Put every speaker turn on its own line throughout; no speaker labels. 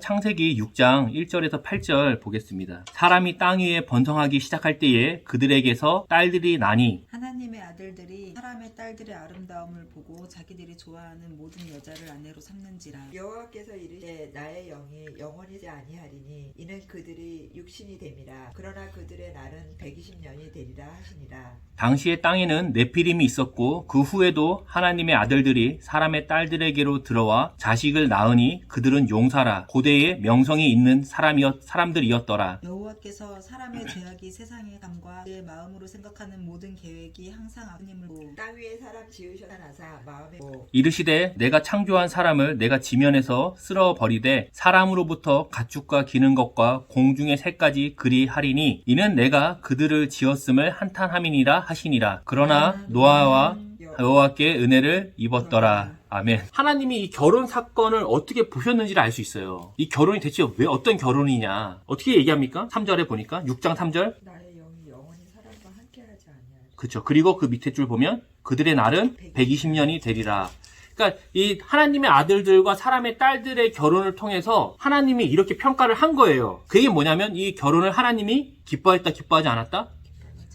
창세기 6장 1절에서 8절 보겠습니다. 사람이 땅 위에 번성하기 시작할 때에 그들에게서 딸들이 나니
하나님의 아들들이 사람의 딸들의 아름다움을 보고 자기들이 좋아하는 모든 여자를 아내로 삼는지라.
여호와께서 이르시되 나의 영이 영원히 아니하리니 이는 그들이 육신이 됨이라. 그러나 그들의 날은 120년이 되리라 하시니라.
당시에 땅에는 네피림이 있었고 그 후에도 하나님의 아들들이 사람의 딸들에게로 들어와 자식을 낳으니 그들은 용사라 고대에 명성이 있는 사람들이었더라.
여호와께서 사람의 죄악이 세상의 감과 그의 마음으로 생각하는 모든 계획이 항상 악님을 보고
땅 위에 사람 지으셨나사 마음에
이르시되 내가 창조한 사람을 내가 지면에서 쓸어 버리되 사람으로부터 가축과 기는 것과 공중의 새까지 그리 하리니 이는 내가 그들을 지었음을 한탄함이니라 하시니라. 그러나 노아와 여호와께 은혜를 입었더라. 아멘. 하나님이 이 결혼 사건을 어떻게 보셨는지를 알 수 있어요. 이 결혼이 대체 왜 어떤 결혼이냐? 어떻게 얘기합니까? 3절에 보니까 6장 3절.
나의 영이 영원히 사람과 함께하지 아니하리라.
그렇죠. 그리고 그 밑에 줄 보면 그들의 날은 120년이 되리라. 그러니까 이 하나님의 아들들과 사람의 딸들의 결혼을 통해서 하나님이 이렇게 평가를 한 거예요. 그게 뭐냐면 이 결혼을 하나님이 기뻐했다, 기뻐하지 않았다?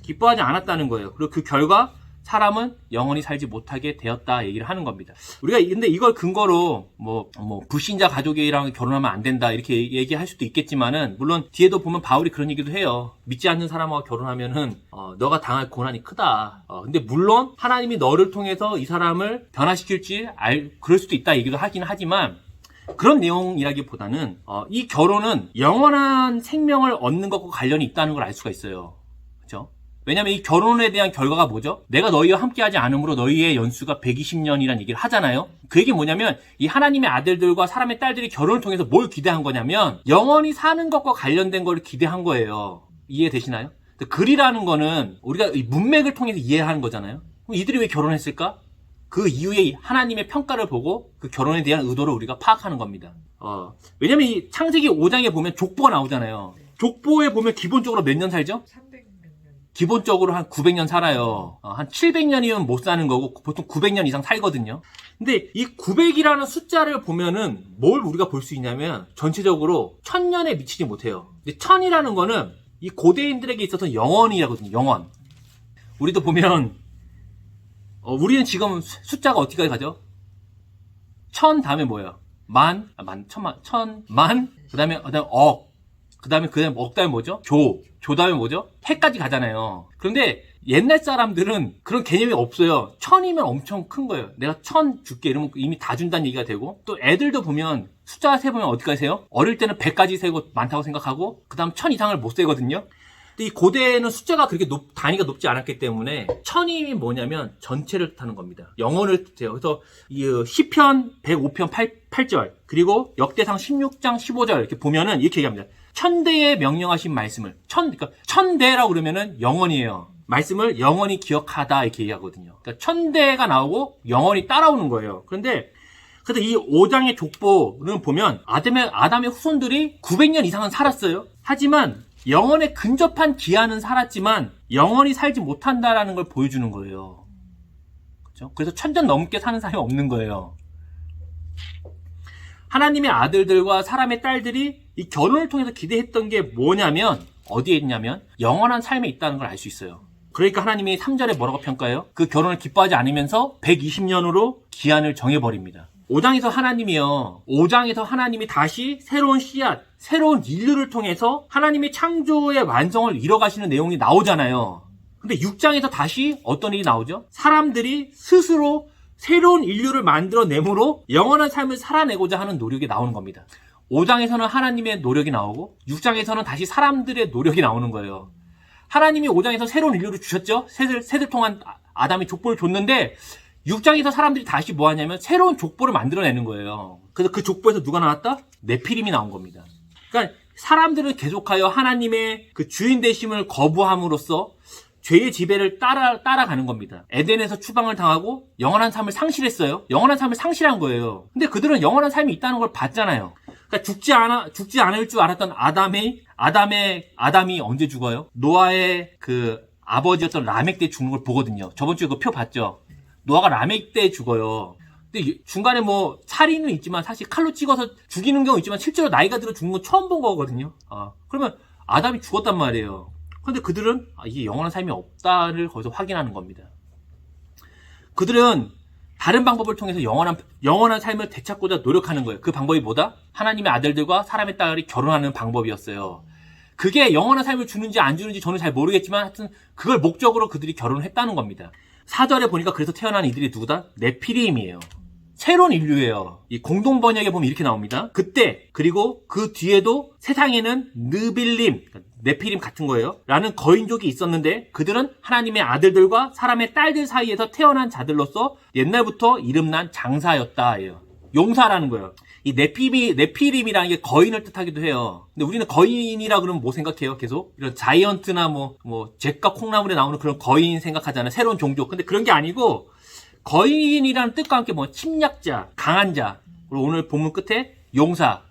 기뻐하지 않았다는 거예요. 그리고 그 결과 사람은 영원히 살지 못하게 되었다 얘기를 하는 겁니다. 우리가 근데 이걸 근거로 불신자 가족이랑 결혼하면 안 된다 이렇게 얘기할 수도 있겠지만은 물론 뒤에도 보면 바울이 그런 얘기도 해요. 믿지 않는 사람하고 결혼하면은 너가 당할 고난이 크다. 근데 물론 하나님이 너를 통해서 이 사람을 변화시킬지 그럴 수도 있다 얘기도 하긴 하지만 그런 내용이라기보다는 이 결혼은 영원한 생명을 얻는 것과 관련이 있다는 걸 알 수가 있어요. 그렇죠? 왜냐면 이 결혼에 대한 결과가 뭐죠? 내가 너희와 함께하지 않으므로 너희의 연수가 120년이라는 얘기를 하잖아요. 그 얘기 뭐냐면 이 하나님의 아들들과 사람의 딸들이 결혼을 통해서 뭘 기대한 거냐면 영원히 사는 것과 관련된 걸 기대한 거예요. 이해되시나요? 글이라는 거는 우리가 이 문맥을 통해서 이해하는 거잖아요. 그럼 이들이 왜 결혼했을까? 그 이후에 하나님의 평가를 보고 그 결혼에 대한 의도를 우리가 파악하는 겁니다. 왜냐면 이 창세기 5장에 보면 족보가 나오잖아요. 족보에 보면 기본적으로 몇 년 살죠?
300몇 년.
기본적으로 한 900년 살아요. 한 700년이면 못 사는 거고 보통 900년 이상 살거든요. 근데 이 900이라는 숫자를 보면은 뭘 우리가 볼 수 있냐면 전체적으로 1000년에 미치지 못해요. 근데 1000이라는 거는 이 고대인들에게 있어서 영원이라거든요. 영원. 우리도 보면 우리는 지금 숫자가 어떻게 가죠? 1000 다음에 뭐예요? 만, 그 다음에 억, 그 다음에 억 다음에 뭐죠? 조 다음에 뭐죠? 해까지 가잖아요. 그런데 옛날 사람들은 그런 개념이 없어요. 1000이면 엄청 큰 거예요. 내가 1000 줄게 이러면 이미 다 준다는 얘기가 되고 또 애들도 보면 숫자 세보면 어디까지 세요? 어릴 때는 100까지 세고 많다고 생각하고 그 다음 1000 이상을 못 세거든요. 근데 이 고대에는 숫자가 그렇게 단위가 높지 않았기 때문에 1000이 뭐냐면 전체를 뜻하는 겁니다. 영혼을 뜻해요. 그래서 이 시편 105편 8절 그리고 역대상 16장 15절 이렇게 보면은 이렇게 얘기합니다. 천대에 명령하신 말씀을 그러니까 천대라고 그러면은 영원이에요. 말씀을 영원히 기억하다 이렇게 얘기하거든요. 그러니까 천대가 나오고 영원히 따라오는 거예요. 그런데 그래서 이 5장의 족보는 보면 아담의 후손들이 900년 이상은 살았어요. 하지만 영원에 근접한 기한은 살았지만 영원히 살지 못한다라는 걸 보여주는 거예요. 그렇죠? 그래서 1000년 넘게 사는 사람이 없는 거예요. 하나님의 아들들과 사람의 딸들이 이 결혼을 통해서 기대했던 게 뭐냐면 어디에 있냐면 영원한 삶에 있다는 걸 알 수 있어요. 그러니까 하나님이 3절에 뭐라고 평가해요? 그 결혼을 기뻐하지 않으면서 120년으로 기한을 정해버립니다. 5장에서 하나님이 다시 새로운 씨앗, 새로운 인류를 통해서 하나님의 창조의 완성을 이뤄가시는 내용이 나오잖아요. 근데 6장에서 다시 어떤 일이 나오죠? 사람들이 스스로 새로운 인류를 만들어내므로 영원한 삶을 살아내고자 하는 노력이 나오는 겁니다. 5장에서는 하나님의 노력이 나오고 6장에서는 다시 사람들의 노력이 나오는 거예요. 하나님이 5장에서 새로운 인류를 주셨죠? 셋을 통한 아담이 족보를 줬는데 6장에서 사람들이 다시 뭐 하냐면 새로운 족보를 만들어내는 거예요. 그래서 그 족보에서 누가 나왔다? 네피림이 나온 겁니다. 그러니까 사람들은 계속하여 하나님의 그 주인 되심을 거부함으로써 죄의 지배를 따라가는 겁니다. 에덴에서 추방을 당하고 영원한 삶을 상실했어요. 영원한 삶을 상실한 거예요. 근데 그들은 영원한 삶이 있다는 걸 봤잖아요. 그러니까 죽지 않을 줄 알았던 아담이 언제 죽어요? 노아의 그 아버지였던 라멕 때 죽는 걸 보거든요. 저번 주에 그 표 봤죠? 노아가 라멕 때 죽어요. 근데 중간에 뭐 살인은 있지만 사실 칼로 찍어서 죽이는 경우 있지만 실제로 나이가 들어 죽는 건 처음 본 거거든요. 그러면 아담이 죽었단 말이에요. 그런데 그들은 이게 영원한 삶이 없다를 거기서 확인하는 겁니다. 그들은 다른 방법을 통해서 영원한 삶을 되찾고자 노력하는 거예요. 그 방법이 뭐다? 하나님의 아들들과 사람의 딸이 결혼하는 방법이었어요. 그게 영원한 삶을 주는지 안 주는지 저는 잘 모르겠지만 하여튼 그걸 목적으로 그들이 결혼을 했다는 겁니다. 4절에 보니까 그래서 태어난 이들이 누구다? 네피림이에요. 새로운 인류예요. 이 공동 번역에 보면 이렇게 나옵니다. 그때 그리고 그 뒤에도 세상에는 느빌림, 네피림 같은 거예요. 라는 거인족이 있었는데 그들은 하나님의 아들들과 사람의 딸들 사이에서 태어난 자들로서 옛날부터 이름난 장사였다예요. 용사라는 거예요. 이 네피림이라는 게 거인을 뜻하기도 해요. 근데 우리는 거인이라 그러면 뭐 생각해요? 계속 이런 자이언트나 뭐 잭과 콩나물에 나오는 그런 거인 생각하잖아요. 새로운 종족. 근데 그런 게 아니고 거인이라는 뜻과 함께 뭐 침략자, 강한 자. 그리고 오늘 본문 끝에 용사,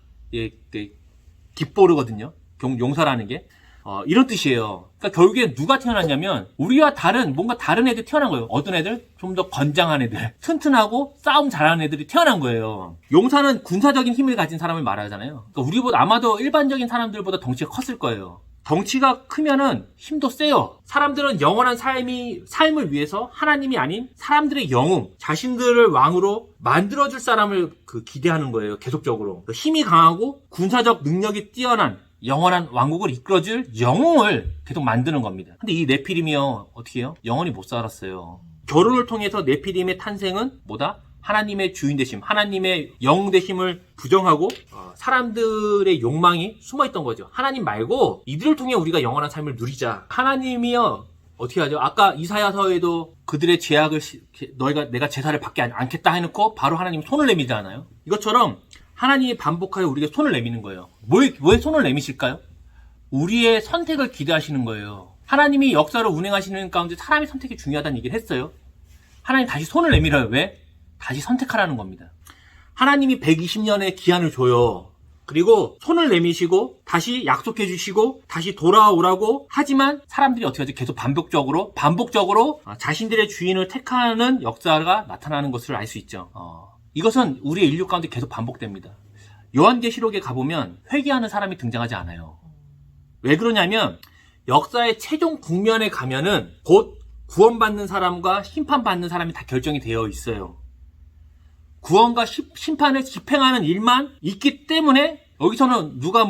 깃보르거든요. 용사라는 게. 이런 뜻이에요. 그러니까 결국에 누가 태어났냐면 우리와 뭔가 다른 애들 태어난 거예요. 어떤 애들? 좀 더 건장한 애들, 튼튼하고 싸움 잘하는 애들이 태어난 거예요. 용사는 군사적인 힘을 가진 사람을 말하잖아요. 그러니까 우리보다 아마도 일반적인 사람들보다 덩치가 컸을 거예요. 덩치가 크면은 힘도 세요. 사람들은 영원한 삶을 위해서 하나님이 아닌 사람들의 영웅, 자신들을 왕으로 만들어줄 사람을 기대하는 거예요. 계속적으로. 힘이 강하고 군사적 능력이 뛰어난 영원한 왕국을 이끌어줄 영웅을 계속 만드는 겁니다. 근데 이 네피림이요, 어떻게 해요? 영원히 못 살았어요. 결혼을 통해서 네피림의 탄생은 뭐다? 하나님의 주인 되심, 하나님의 영웅 되심을 부정하고 사람들의 욕망이 숨어있던 거죠. 하나님 말고 이들을 통해 우리가 영원한 삶을 누리자. 하나님이요, 어떻게 하죠? 아까 이사야서에도 그들의 죄악을 내가 제사를 받지 않겠다 해놓고 바로 하나님 손을 내밀잖아요. 이것처럼 하나님이 반복하여 우리에게 손을 내미는 거예요. 왜 손을 내미실까요? 우리의 선택을 기대하시는 거예요. 하나님이 역사를 운행하시는 가운데 사람의 선택이 중요하다는 얘기를 했어요. 하나님 다시 손을 내밀어요. 왜? 다시 선택하라는 겁니다. 하나님이 120년의 기한을 줘요. 그리고 손을 내미시고 다시 약속해 주시고 다시 돌아오라고 하지만 사람들이 어떻게 하죠? 계속 반복적으로 자신들의 주인을 택하는 역사가 나타나는 것을 알 수 있죠. 이것은 우리의 인류 가운데 계속 반복됩니다. 요한계시록에 가보면 회개하는 사람이 등장하지 않아요. 왜 그러냐면 역사의 최종 국면에 가면은 곧 구원받는 사람과 심판받는 사람이 다 결정이 되어 있어요. 구원과 심판을 집행하는 일만 있기 때문에 여기서는 누가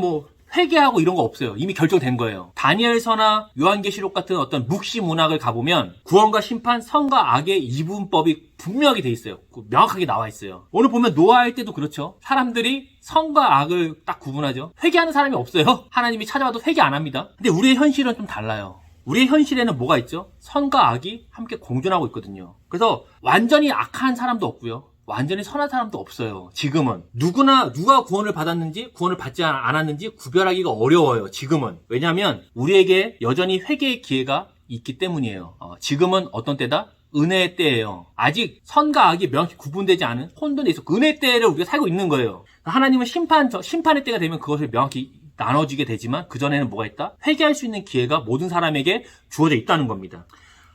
회개하고 이런 거 없어요. 이미 결정된 거예요. 다니엘서나 요한계시록 같은 어떤 묵시 문학을 가보면 구원과 심판, 선과 악의 이분법이 분명하게 돼 있어요. 명확하게 나와 있어요. 오늘 보면 노아할 때도 그렇죠. 사람들이 선과 악을 딱 구분하죠. 회개하는 사람이 없어요. 하나님이 찾아와도 회개 안 합니다. 근데 우리의 현실은 좀 달라요. 우리의 현실에는 뭐가 있죠? 선과 악이 함께 공존하고 있거든요. 그래서 완전히 악한 사람도 없고요. 완전히 선한 사람도 없어요. 지금은 누가 구원을 받았는지 구원을 받지 않았는지 구별하기가 어려워요. 지금은. 왜냐하면 우리에게 여전히 회개의 기회가 있기 때문이에요. 지금은 어떤 때다? 은혜의 때예요. 아직 선과 악이 명확히 구분되지 않은 혼돈에 있어 은혜의 때를 우리가 살고 있는 거예요. 하나님은 심판의 때가 되면 그것을 명확히 나눠지게 되지만 그전에는 뭐가 있다? 회개할 수 있는 기회가 모든 사람에게 주어져 있다는 겁니다.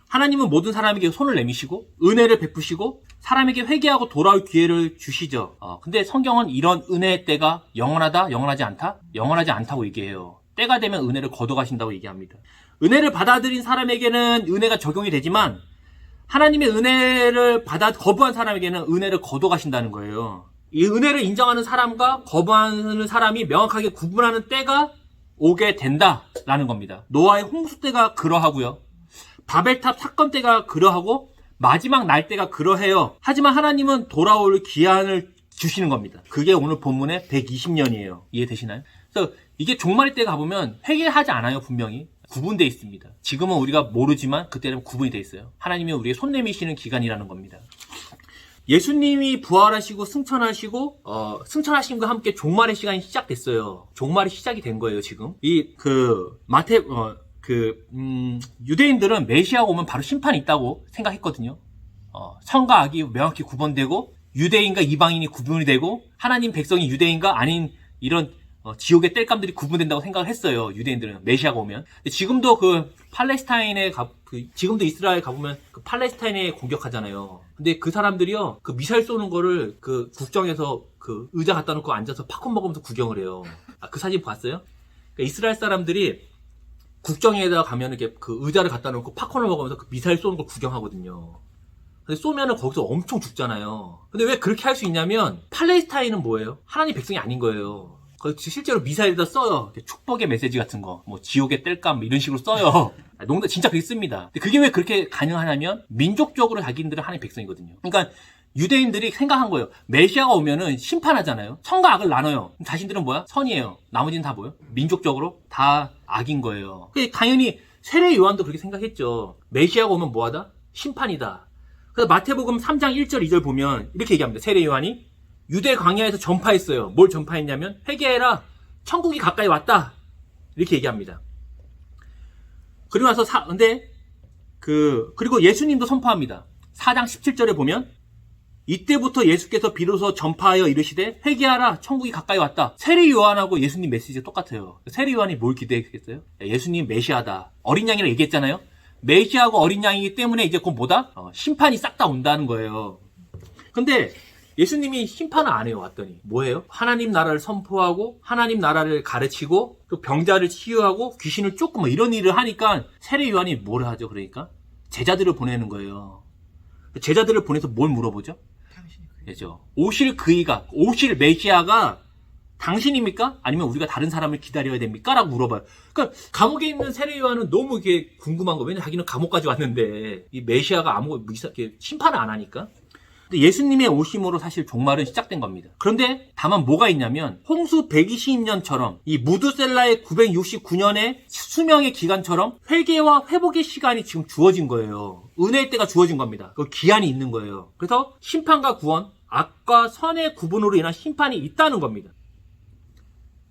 하나님은 모든 사람에게 손을 내미시고 은혜를 베푸시고 사람에게 회개하고 돌아올 기회를 주시죠. 근데 성경은 이런 은혜의 때가 영원하다? 영원하지 않다? 영원하지 않다고 얘기해요. 때가 되면 은혜를 거둬가신다고 얘기합니다. 은혜를 받아들인 사람에게는 은혜가 적용이 되지만 하나님의 은혜를 거부한 사람에게는 은혜를 거둬가신다는 거예요. 이 은혜를 인정하는 사람과 거부하는 사람이 명확하게 구분하는 때가 오게 된다라는 겁니다. 노아의 홍수 때가 그러하고요. 바벨탑 사건 때가 그러하고 마지막 날 때가 그러해요. 하지만 하나님은 돌아올 기한을 주시는 겁니다. 그게 오늘 본문의 120년이에요. 이해되시나요? 그래서 이게 종말의 때 가보면 회개하지 않아요. 분명히. 구분되어 있습니다. 지금은 우리가 모르지만 그때는 구분이 되어 있어요. 하나님이 우리의 손 내미시는 기간이라는 겁니다. 예수님이 부활하시고 승천하심과 함께 종말의 시간이 시작됐어요. 종말이 시작이 된 거예요, 지금. 유대인들은 메시아가 오면 바로 심판이 있다고 생각했거든요. 선과 악이 명확히 구분되고 유대인과 이방인이 구분이 되고 하나님 백성이 유대인과 아닌 이런 지옥의 땔감들이 구분된다고 생각을 했어요. 유대인들은 메시아가 오면. 근데 지금도 그 팔레스타인에 지금도 이스라엘 가보면 그 팔레스타인에 공격하잖아요. 근데 그 사람들이요, 그 미사일 쏘는 거를 그 국정에서 그 의자 갖다 놓고 앉아서 팝콘 먹으면서 구경을 해요. 그 사진 봤어요? 그러니까 이스라엘 사람들이 국정에다가 가면 이렇게 그 의자를 갖다 놓고 팝콘을 먹으면서 그 미사일 쏘는 걸 구경하거든요. 근데 쏘면은 거기서 엄청 죽잖아요. 근데 왜 그렇게 할 수 있냐면 팔레스타인은 뭐예요? 하나님 백성이 아닌 거예요. 실제로 미사일에다 써요. 축복의 메시지 같은 거, 뭐 지옥의 땔감 이런 식으로 써요. 농담 진짜 그렇게 씁니다. 근데 그게 왜 그렇게 가능하냐면 민족적으로 자기들은 하나님 백성이거든요. 그러니까 유대인들이 생각한 거예요. 메시아가 오면은 심판하잖아요. 선과 악을 나눠요. 자신들은 뭐야? 선이에요. 나머지는 다 뭐예요? 민족적으로 다 악인 거예요. 당연히 세례 요한도 그렇게 생각했죠. 메시아가 오면 뭐하다? 심판이다. 그래서 마태복음 3장 1절 2절 보면 이렇게 얘기합니다. 세례 요한이 유대 광야에서 전파했어요. 뭘 전파했냐면 회개해라. 천국이 가까이 왔다. 이렇게 얘기합니다. 그리고 나서 그리고 예수님도 선포합니다. 4장 17절에 보면 이때부터 예수께서 비로소 전파하여 이르시되 회개하라. 천국이 가까이 왔다. 세례 요한하고 예수님 메시지가 똑같아요. 세례 요한이 뭘 기대했겠어요? 예수님 메시아다. 어린 양이라고 얘기했잖아요. 메시아하고 어린 양이기 때문에 이제 곧 뭐다? 심판이 싹 다 온다는 거예요. 근데 예수님이 심판을 안 해요. 왔더니 뭐예요? 하나님 나라를 선포하고 하나님 나라를 가르치고 또 병자를 치유하고 귀신을 쫓고 뭐 이런 일을 하니까 세례 요한이 뭘 하죠? 그러니까 제자들을 보내는 거예요. 제자들을 보내서 뭘 물어보죠? 그죠? 오실 메시아가 당신입니까? 아니면 우리가 다른 사람을 기다려야 됩니까? 라고 물어봐요. 그러니까 감옥에 있는 세례 요한은 너무 이게 궁금한 거예요. 왜냐면 자기는 감옥까지 왔는데 이 메시아가 심판을 안 하니까. 근데 예수님의 오심으로 사실 종말은 시작된 겁니다. 그런데 다만 뭐가 있냐면 홍수 120년처럼 이 무드셀라의 969년의 수명의 기간처럼 회개와 회복의 시간이 지금 주어진 거예요. 은혜의 때가 주어진 겁니다. 그 기한이 있는 거예요. 그래서 심판과 구원, 악과 선의 구분으로 인한 심판이 있다는 겁니다.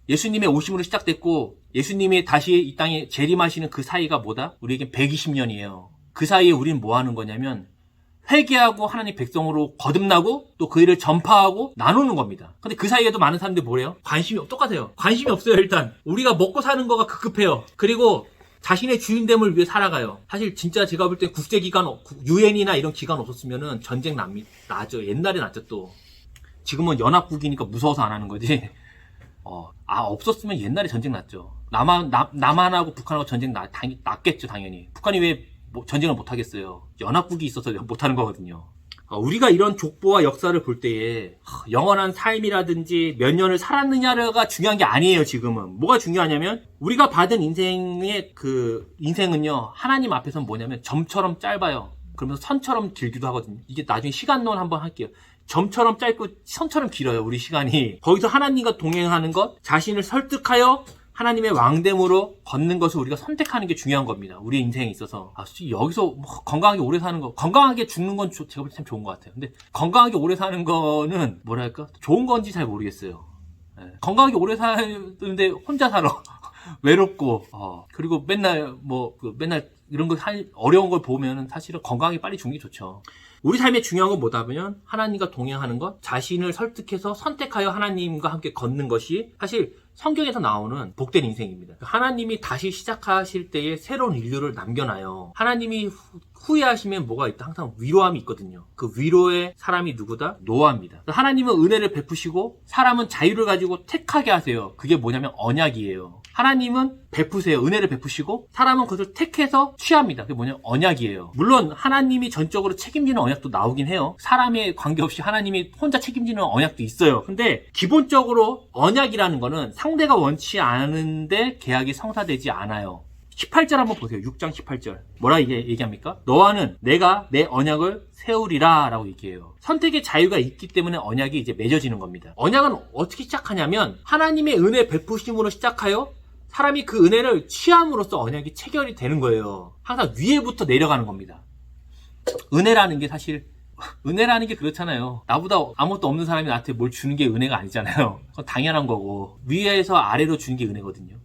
예수님의 오심으로 시작됐고 예수님이 다시 이 땅에 재림하시는 그 사이가 뭐다? 우리에게 120년이에요. 그 사이에 우리는 뭐 하는 거냐면 회개하고 하나님 백성으로 거듭나고 또 그 일을 전파하고 나누는 겁니다. 근데 그 사이에도 많은 사람들이 뭐래요? 똑같아요. 관심이 없어요. 일단 우리가 먹고 사는 거가 급급해요. 그리고 자신의 주인됨을 위해 살아가요. 사실 진짜 제가 볼 때 국제기관, 유엔이나 이런 기관 없었으면은 전쟁 나죠. 옛날에 났죠 또. 지금은 연합국이니까 무서워서 안 하는 거지. 없었으면 옛날에 전쟁 났죠. 남한하고 북한하고 전쟁 났겠죠, 당연히. 북한이 왜 전쟁을 못하겠어요. 연합국이 있어서 못하는 거거든요. 우리가 이런 족보와 역사를 볼 때에 영원한 삶이라든지 몇 년을 살았느냐가 중요한 게 아니에요. 지금은 뭐가 중요하냐면 우리가 받은 인생은요 하나님 앞에서는 뭐냐면 점처럼 짧아요. 그러면서 선처럼 길기도 하거든요. 이게 나중에 시간론 한번 할게요. 점처럼 짧고 선처럼 길어요. 우리 시간이. 거기서 하나님과 동행하는 것, 자신을 설득하여 하나님의 왕됨으로 걷는 것을 우리가 선택하는 게 중요한 겁니다. 우리 인생에 있어서. 여기서 건강하게 오래 사는 거, 건강하게 죽는 건 제가 볼 때 참 좋은 것 같아요. 근데 건강하게 오래 사는 거는 뭐랄까? 좋은 건지 잘 모르겠어요. 건강하게 오래 사는데 혼자 살아. 외롭고, 그리고 맨날 이런 거 어려운 걸 보면은 사실은 건강하게 빨리 죽는 게 좋죠. 우리 삶에 중요한 건 뭐다면 하나님과 동행하는 것, 자신을 설득해서 선택하여 하나님과 함께 걷는 것이 사실 성경에서 나오는 복된 인생입니다. 하나님이 다시 시작하실 때에 새로운 인류를 남겨놔요. 하나님이 후회하시면 뭐가 있다? 항상 위로함이 있거든요. 그 위로의 사람이 누구다? 노아입니다. 하나님은 은혜를 베푸시고 사람은 자유를 가지고 택하게 하세요. 그게 뭐냐면 언약이에요. 하나님은 베푸세요. 은혜를 베푸시고 사람은 그것을 택해서 취합니다. 그게 뭐냐면 언약이에요. 물론 하나님이 전적으로 책임지는 언약도 나오긴 해요. 사람에 관계없이 하나님이 혼자 책임지는 언약도 있어요. 근데 기본적으로 언약이라는 거는 상대가 원치 않은데 계약이 성사되지 않아요. 18절 한번 보세요. 6장 18절. 뭐라 얘기합니까? 너와는 내가 내 언약을 세우리라 라고 얘기해요. 선택의 자유가 있기 때문에 언약이 이제 맺어지는 겁니다. 언약은 어떻게 시작하냐면 하나님의 은혜 베푸심으로 시작하여 사람이 그 은혜를 취함으로써 언약이 체결이 되는 거예요. 항상 위에부터 내려가는 겁니다. 은혜라는 게 그렇잖아요. 나보다 아무것도 없는 사람이 나한테 뭘 주는 게 은혜가 아니잖아요. 그건 당연한 거고 위에서 아래로 주는 게 은혜거든요.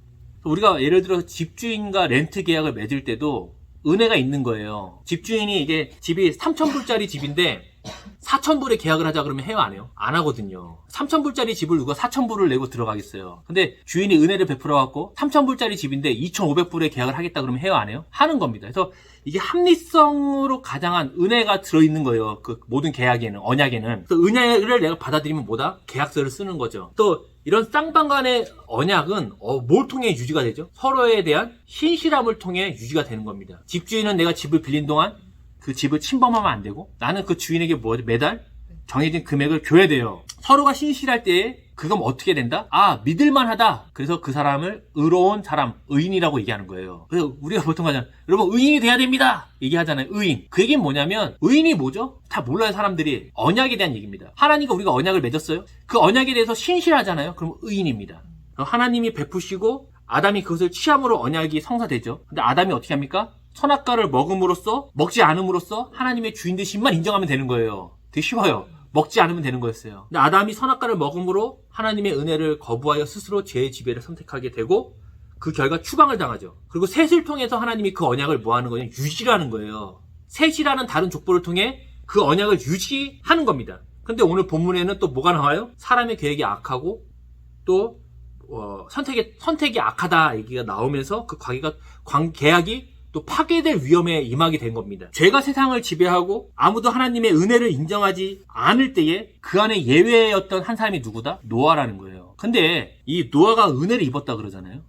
우리가 예를 들어 집주인과 렌트 계약을 맺을 때도 은혜가 있는 거예요. 집주인이 이게 집이 3,000불짜리 집인데 4,000불에 계약을 하자 그러면 해요, 안 해요? 안 하거든요. 3,000불짜리 집을 누가 4,000불을 내고 들어가겠어요. 근데 주인이 은혜를 베풀어 갖고 3,000불짜리 집인데 2,500불에 계약을 하겠다 그러면 해요, 안 해요? 하는 겁니다. 그래서 이게 합리성으로 가장한 은혜가 들어있는 거예요. 그 모든 계약에는, 언약에는. 그래서 은혜를 내가 받아들이면 뭐다? 계약서를 쓰는 거죠. 또 이런 쌍방간의 언약은 뭘 통해 유지가 되죠? 서로에 대한 신실함을 통해 유지가 되는 겁니다. 집주인은 내가 집을 빌린 동안 그 집을 침범하면 안 되고, 나는 그 주인에게 매달 정해진 금액을 줘야 돼요. 서로가 신실할 때에 그건 어떻게 된다? 믿을만하다. 그래서 그 사람을 의로운 사람, 의인이라고 얘기하는 거예요. 그래서 우리가 보통 하잖아요. 여러분, 의인이 돼야 됩니다. 얘기하잖아요. 의인. 그 얘기는 뭐냐면, 의인이 뭐죠? 다 몰라요, 사람들이. 언약에 대한 얘기입니다. 하나님과 우리가 언약을 맺었어요. 그 언약에 대해서 신실하잖아요. 그럼 의인입니다. 하나님이 베푸시고 아담이 그것을 취함으로 언약이 성사되죠. 근데 아담이 어떻게 합니까? 선악과를 먹음으로써, 먹지 않음으로써 하나님의 주인 되심만 인정하면 되는 거예요. 되게 쉬워요. 먹지 않으면 되는 거였어요. 근데 아담이 선악과를 먹음으로 하나님의 은혜를 거부하여 스스로 죄의 지배를 선택하게 되고, 그 결과 추방을 당하죠. 그리고 셋을 통해서 하나님이 그 언약을 뭐 하는 거냐? 유지하는 거예요. 셋이라는 다른 족보를 통해 그 언약을 유지하는 겁니다. 근데 오늘 본문에는 또 뭐가 나와요? 사람의 계획이 악하고 또 선택이 악하다 얘기가 나오면서 그 계약이 또 파괴될 위험에 임하게 된 겁니다. 죄가 세상을 지배하고 아무도 하나님의 은혜를 인정하지 않을 때에 그 안에 예외였던 한 사람이 누구다? 노아라는 거예요. 근데 이 노아가 은혜를 입었다 그러잖아요.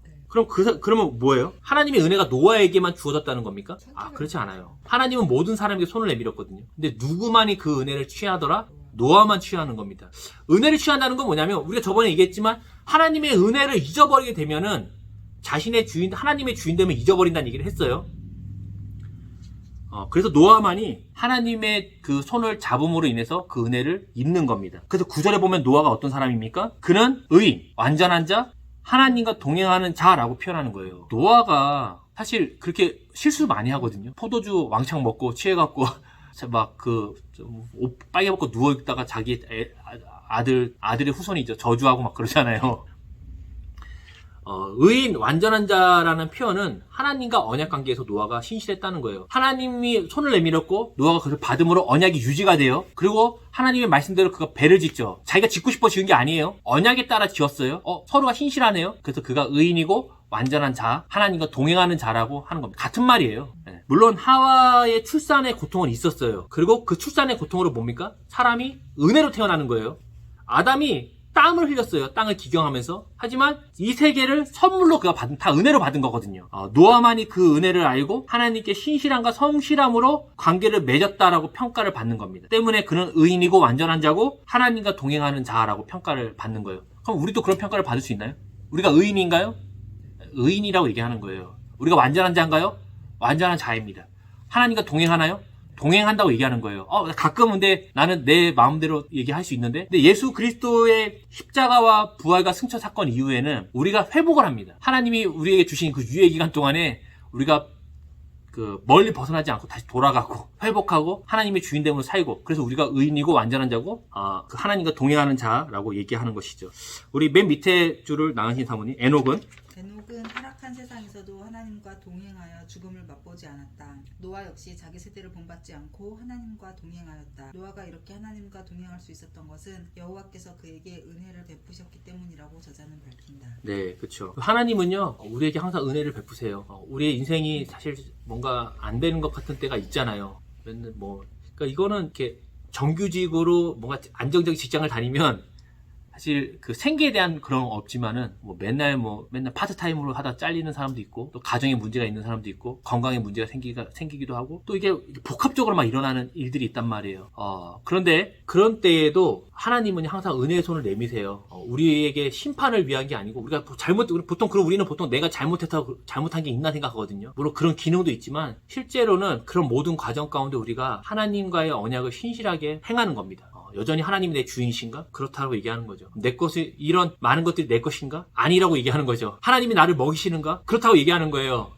그러면 뭐예요? 하나님의 은혜가 노아에게만 주어졌다는 겁니까? 그렇지 않아요. 하나님은 모든 사람에게 손을 내밀었거든요. 근데 누구만이 그 은혜를 취하더라? 노아만 취하는 겁니다. 은혜를 취한다는 건 뭐냐면, 우리가 저번에 얘기했지만 하나님의 은혜를 잊어버리게 되면은 하나님의 주인 되면 잊어버린다는 얘기를 했어요. 그래서 노아만이 하나님의 그 손을 잡음으로 인해서 그 은혜를 입는 겁니다. 그래서 9절에 보면 노아가 어떤 사람입니까? 그는 의인, 완전한 자, 하나님과 동행하는 자라고 표현하는 거예요. 노아가 사실 그렇게 실수 많이 하거든요. 포도주 왕창 먹고 취해갖고 옷 빨개 벗고 누워있다가 자기 아들의 후손이죠. 저주하고 막 그러잖아요. 의인, 완전한 자라는 표현은 하나님과 언약 관계에서 노아가 신실했다는 거예요. 하나님이 손을 내밀었고 노아가 그것을 받음으로 언약이 유지가 돼요. 그리고 하나님의 말씀대로 그가 배를 짓죠. 자기가 짓고 싶어 지은 게 아니에요. 언약에 따라 지었어요. 서로가 신실하네요. 그래서 그가 의인이고 완전한 자, 하나님과 동행하는 자라고 하는 겁니다. 같은 말이에요. 네. 물론 하와의 출산의 고통은 있었어요. 그리고 그 출산의 고통으로 뭡니까? 사람이 은혜로 태어나는 거예요. 아담이 땀을 흘렸어요. 땅을 기경하면서. 하지만 이 세계를 선물로 그가 다 은혜로 받은 거거든요. 노아만이 그 은혜를 알고 하나님께 신실함과 성실함으로 관계를 맺었다라고 평가를 받는 겁니다. 때문에 그는 의인이고 완전한 자고 하나님과 동행하는 자라고 평가를 받는 거예요. 그럼 우리도 그런 평가를 받을 수 있나요? 우리가 의인인가요? 의인이라고 얘기하는 거예요. 우리가 완전한 자인가요? 완전한 자입니다. 하나님과 동행하나요? 동행한다고 얘기하는 거예요. 가끔 근데 나는 내 마음대로 얘기할 수 있는데, 근데 예수 그리스도의 십자가와 부활과 승천 사건 이후에는 우리가 회복을 합니다. 하나님이 우리에게 주신 그 유예 기간 동안에 우리가 멀리 벗어나지 않고 다시 돌아가고 회복하고 하나님의 주인됨으로 살고, 그래서 우리가 의인이고 완전한 자고 그 하나님과 동행하는 자라고 얘기하는 것이죠. 우리 맨 밑에 줄을 나누신 사모님, 에녹은
타락한 세상에서도 하나님과 동행하여 죽음을 맛보지 않았다. 노아 역시 자기 세대를 본받지 않고 하나님과 동행하였다. 노아가 이렇게 하나님과 동행할 수 있었던 것은 여호와께서 그에게 은혜를 베푸셨기 때문이라고 저자는 밝힌다.
네, 그렇죠. 하나님은요, 우리에게 항상 은혜를 베푸세요. 우리의 인생이 사실 뭔가 안 되는 것 같은 때가 있잖아요. 맨날 그러니까 이거는 이렇게 정규직으로 뭔가 안정적인 직장을 다니면 사실 그 생계에 대한 그런 건 없지만은 맨날 파트타임으로 하다 잘리는 사람도 있고, 또 가정에 문제가 있는 사람도 있고, 건강에 문제가 생기기도 하고, 또 이게 복합적으로 막 일어나는 일들이 있단 말이에요. 그런데 그런 때에도 하나님은 항상 은혜의 손을 내미세요. 우리에게 심판을 위한 게 아니고, 우리는 보통 내가 잘못한 게 있나 생각하거든요. 물론 그런 기능도 있지만 실제로는 그런 모든 과정 가운데 우리가 하나님과의 언약을 신실하게 행하는 겁니다. 여전히 하나님이 내 주인이신가? 그렇다고 얘기하는 거죠. 이런 많은 것들이 내 것인가? 아니라고 얘기하는 거죠. 하나님이 나를 먹이시는가? 그렇다고 얘기하는 거예요.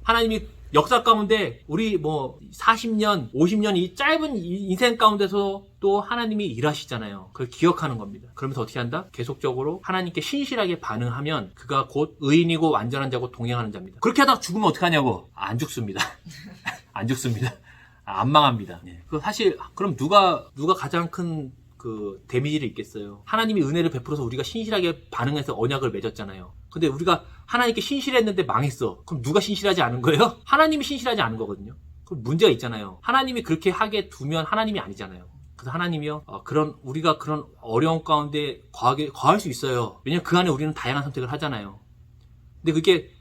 하나님이 역사 가운데 우리 40년, 50년 이 짧은 인생 가운데서 또 하나님이 일하시잖아요. 그걸 기억하는 겁니다. 그러면서 어떻게 한다? 계속적으로 하나님께 신실하게 반응하면 그가 곧 의인이고 완전한 자고 동행하는 자입니다. 그렇게 하다가 죽으면 어떡하냐고? 안 죽습니다. 안 죽습니다. 안 망합니다. 그 사실 그럼 누가 가장 큰 그 데미지를 입겠어요? 하나님이 은혜를 베풀어서 우리가 신실하게 반응해서 언약을 맺었잖아요. 근데 우리가 하나님께 신실했는데 망했어. 그럼 누가 신실하지 않은 거예요? 하나님이 신실하지 않은 거거든요. 그럼 문제가 있잖아요. 하나님이 그렇게 하게 두면 하나님이 아니잖아요. 그래서 하나님이요, 우리가 그런 어려운 가운데 거할 수 있어요. 왜냐면 그 안에 우리는 다양한 선택을 하잖아요. 근데 그게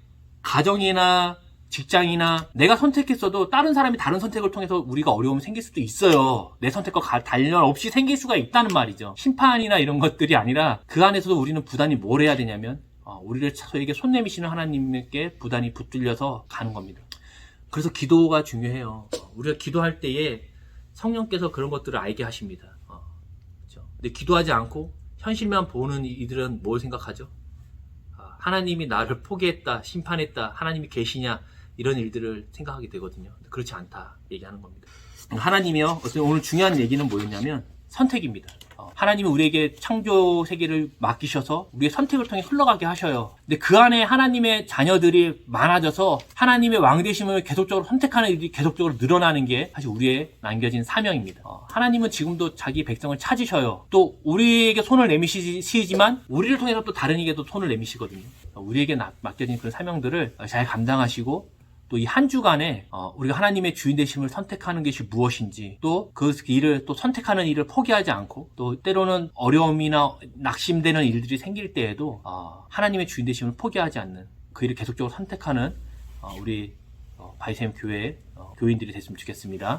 가정이나 직장이나 내가 선택했어도 다른 사람이 다른 선택을 통해서 우리가 어려움이 생길 수도 있어요. 내 선택과 관련 없이 생길 수가 있다는 말이죠. 심판이나 이런 것들이 아니라 그 안에서도 우리는 부단히 뭘 해야 되냐면 우리를 저에게 손 내미시는 하나님께 부단히 붙들려서 가는 겁니다. 그래서 기도가 중요해요. 우리가 기도할 때에 성령께서 그런 것들을 알게 하십니다. 그렇죠? 근데 기도하지 않고 현실만 보는 이들은 뭘 생각하죠? 하나님이 나를 포기했다, 심판했다, 하나님이 계시냐, 이런 일들을 생각하게 되거든요. 그렇지 않다 얘기하는 겁니다. 하나님이요, 오늘 중요한 얘기는 뭐였냐면 선택입니다. 하나님은 우리에게 창조 세계를 맡기셔서 우리의 선택을 통해 흘러가게 하셔요. 근데 그 안에 하나님의 자녀들이 많아져서 하나님의 왕되심을 계속적으로 선택하는 일이 계속적으로 늘어나는 게 사실 우리의 남겨진 사명입니다. 하나님은 지금도 자기 백성을 찾으셔요. 또 우리에게 손을 내미시지만 우리를 통해서 또 다른 이에게도 손을 내미시거든요. 우리에게 맡겨진 그런 사명들을 잘 감당하시고 또 이 한 주간에 우리가 하나님의 주인 되심을 선택하는 것이 무엇인지 또 그 일을 또 선택하는 일을 포기하지 않고 또 때로는 어려움이나 낙심되는 일들이 생길 때에도 하나님의 주인 되심을 포기하지 않는 그 일을 계속적으로 선택하는 우리 바이샘 교회의 교인들이 됐으면 좋겠습니다.